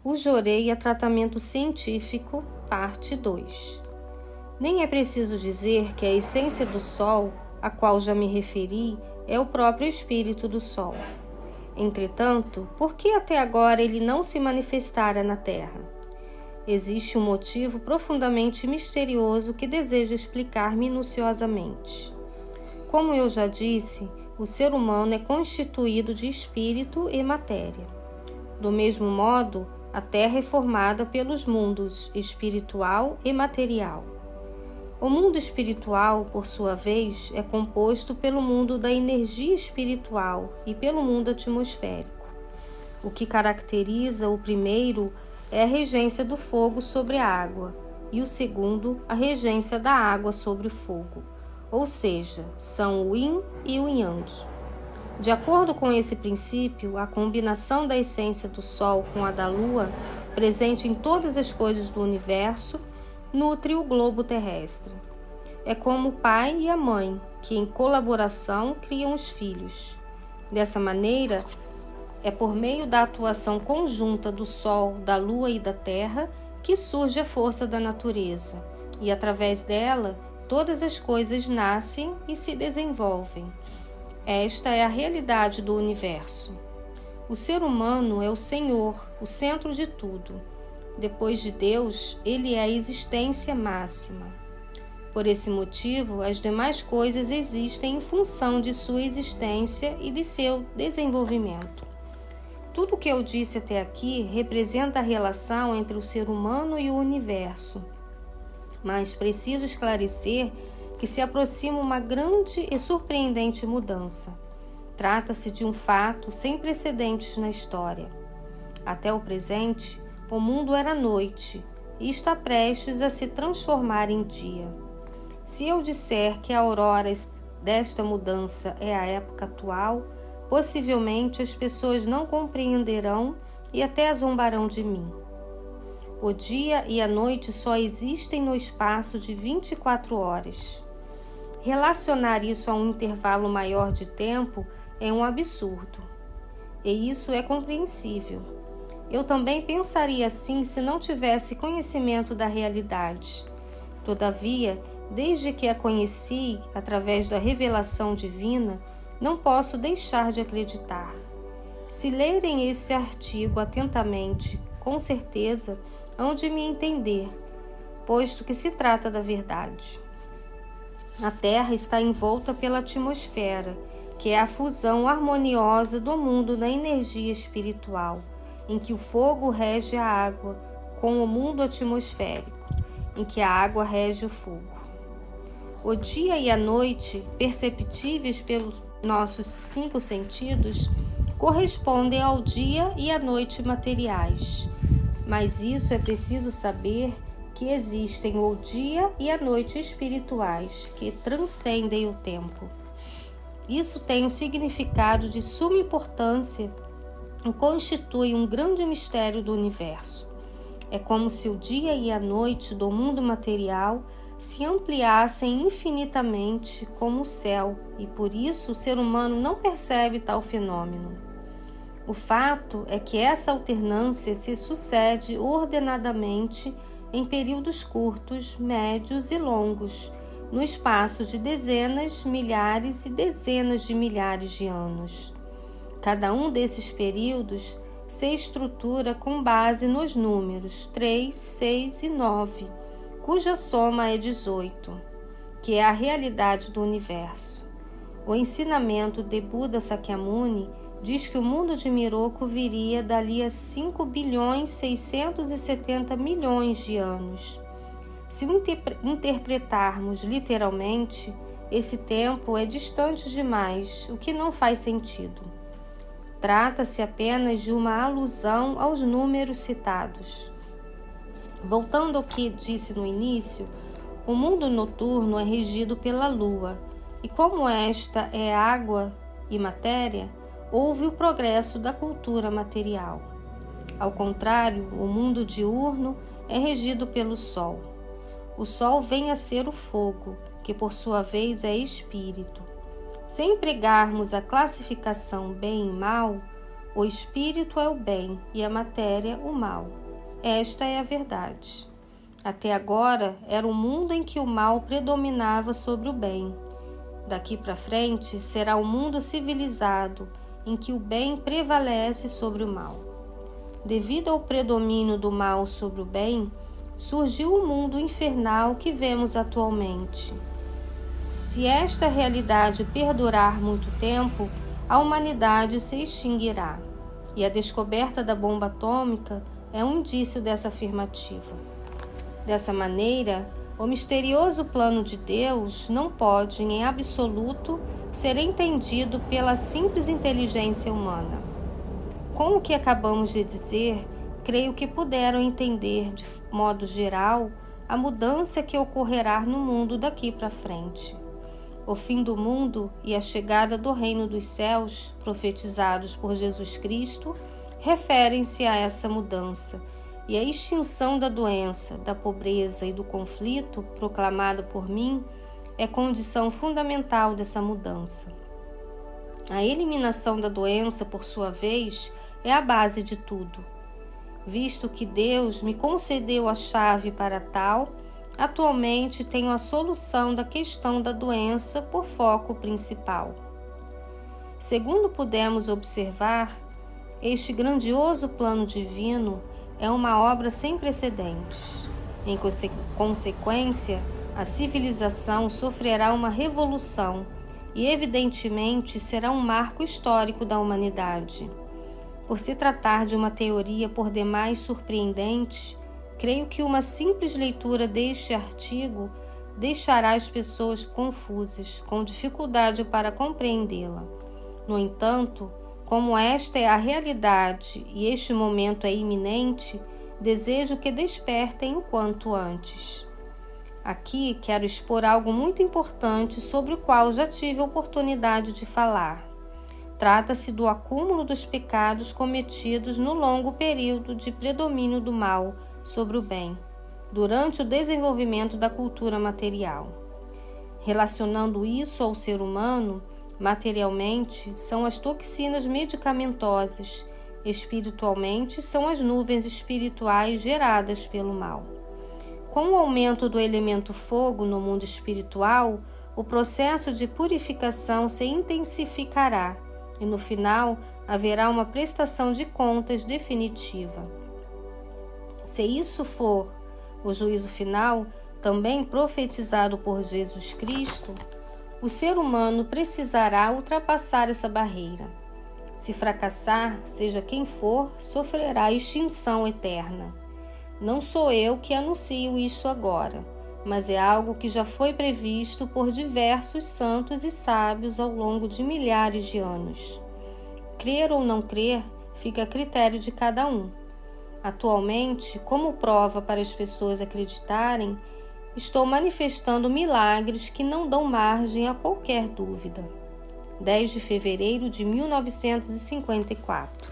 O Jorei a tratamento científico, parte 2. Nem é preciso dizer que a essência do Sol, a qual já me referi, é o próprio espírito do Sol. Entretanto, por que até agora ele não se manifestara na Terra? Existe um motivo profundamente misterioso que desejo explicar minuciosamente. Como eu já disse, o ser humano é constituído de espírito e matéria. Do mesmo modo, a Terra é formada pelos mundos espiritual e material. O mundo espiritual, por sua vez, é composto pelo mundo da energia espiritual e pelo mundo atmosférico. O que caracteriza o primeiro é a regência do fogo sobre a água, e o segundo, a regência da água sobre o fogo, ou seja, são o Yin e o Yang. De acordo com esse princípio, a combinação da essência do Sol com a da Lua, presente em todas as coisas do universo, nutre o globo terrestre. É como o pai e a mãe, que em colaboração criam os filhos. Dessa maneira, é por meio da atuação conjunta do Sol, da Lua e da Terra que surge a força da natureza, e através dela, todas as coisas nascem e se desenvolvem. Esta é a realidade do universo. O ser humano é o Senhor, o centro de tudo. Depois de Deus, ele é a existência máxima. Por esse motivo, as demais coisas existem em função de sua existência e de seu desenvolvimento. Tudo o que eu disse até aqui representa a relação entre o ser humano e o universo. Mas preciso esclarecer que se aproxima uma grande e surpreendente mudança. Trata-se de um fato sem precedentes na história. Até o presente, o mundo era noite e está prestes a se transformar em dia. Se eu disser que a aurora desta mudança é a época atual, possivelmente as pessoas não compreenderão e até zombarão de mim. O dia e a noite só existem no espaço de 24 horas. Relacionar isso a um intervalo maior de tempo é um absurdo. E isso é compreensível. Eu também pensaria assim se não tivesse conhecimento da realidade. Todavia, desde que a conheci através da revelação divina, não posso deixar de acreditar. Se lerem esse artigo atentamente, com certeza hão de me entender, posto que se trata da verdade. A Terra está envolta pela atmosfera, que é a fusão harmoniosa do mundo da energia espiritual, em que o fogo rege a água, com o mundo atmosférico, em que a água rege o fogo. O dia e a noite, perceptíveis pelos nossos 5 sentidos, correspondem ao dia e à noite materiais. Mas isso é preciso saber que existem o dia e a noite espirituais, que transcendem o tempo. Isso tem um significado de suma importância e constitui um grande mistério do universo. É como se o dia e a noite do mundo material se ampliassem infinitamente como o céu, e por isso o ser humano não percebe tal fenômeno. O fato é que essa alternância se sucede ordenadamente em períodos curtos, médios e longos, no espaço de dezenas, milhares e dezenas de milhares de anos. Cada um desses períodos se estrutura com base nos números 3, 6 e 9, cuja soma é 18, que é a realidade do universo. O ensinamento de Buda Sakyamuni diz que o mundo de Miroku viria dali a 5 bilhões 670 milhões de anos. Se o interpretarmos literalmente, esse tempo é distante demais, o que não faz sentido. Trata-se apenas de uma alusão aos números citados. Voltando ao que disse no início, o mundo noturno é regido pela lua, e como esta é água e matéria, houve o progresso da cultura material. Ao contrário, o mundo diurno é regido pelo sol. O sol vem a ser o fogo, que por sua vez é espírito. Se empregarmos a classificação bem e mal, O espírito é o bem e a matéria o mal. Esta é a verdade. Até agora era um mundo em que o mal predominava sobre o bem. Daqui para frente será um mundo civilizado em que o bem prevalece sobre o mal. Devido ao predomínio do mal sobre o bem, surgiu o mundo infernal que vemos atualmente. Se esta realidade perdurar muito tempo, a humanidade se extinguirá. E a descoberta da bomba atômica é um indício dessa afirmativa. Dessa maneira, o misterioso plano de Deus não pode, em absoluto, ser entendido pela simples inteligência humana. Com o que acabamos de dizer, creio que puderam entender, de modo geral, a mudança que ocorrerá no mundo daqui para frente. O fim do mundo e a chegada do reino dos céus, profetizados por Jesus Cristo, referem-se a essa mudança, e a extinção da doença, da pobreza e do conflito, proclamada por mim, é condição fundamental dessa mudança. A eliminação da doença, por sua vez, é a base de tudo. Visto que Deus me concedeu a chave para tal, atualmente tenho a solução da questão da doença por foco principal. Segundo pudemos observar, este grandioso plano divino é uma obra sem precedentes. Em consequência, a civilização sofrerá uma revolução e, evidentemente, será um marco histórico da humanidade. Por se tratar de uma teoria por demais surpreendente, creio que uma simples leitura deste artigo deixará as pessoas confusas, com dificuldade para compreendê-la. No entanto, como esta é a realidade e este momento é iminente, desejo que despertem o quanto antes. Aqui quero expor algo muito importante sobre o qual já tive a oportunidade de falar. Trata-se do acúmulo dos pecados cometidos no longo período de predomínio do mal sobre o bem, durante o desenvolvimento da cultura material. Relacionando isso ao ser humano, materialmente, são as toxinas medicamentosas, espiritualmente, são as nuvens espirituais geradas pelo mal. Com o aumento do elemento fogo no mundo espiritual, o processo de purificação se intensificará e, no final, haverá uma prestação de contas definitiva. Se isso for o juízo final, também profetizado por Jesus Cristo, o ser humano precisará ultrapassar essa barreira. Se fracassar, seja quem for, sofrerá extinção eterna. Não sou eu que anuncio isso agora, mas é algo que já foi previsto por diversos santos e sábios ao longo de milhares de anos. Crer ou não crer fica a critério de cada um. Atualmente, como prova para as pessoas acreditarem, estou manifestando milagres que não dão margem a qualquer dúvida. 10 de fevereiro de 1954.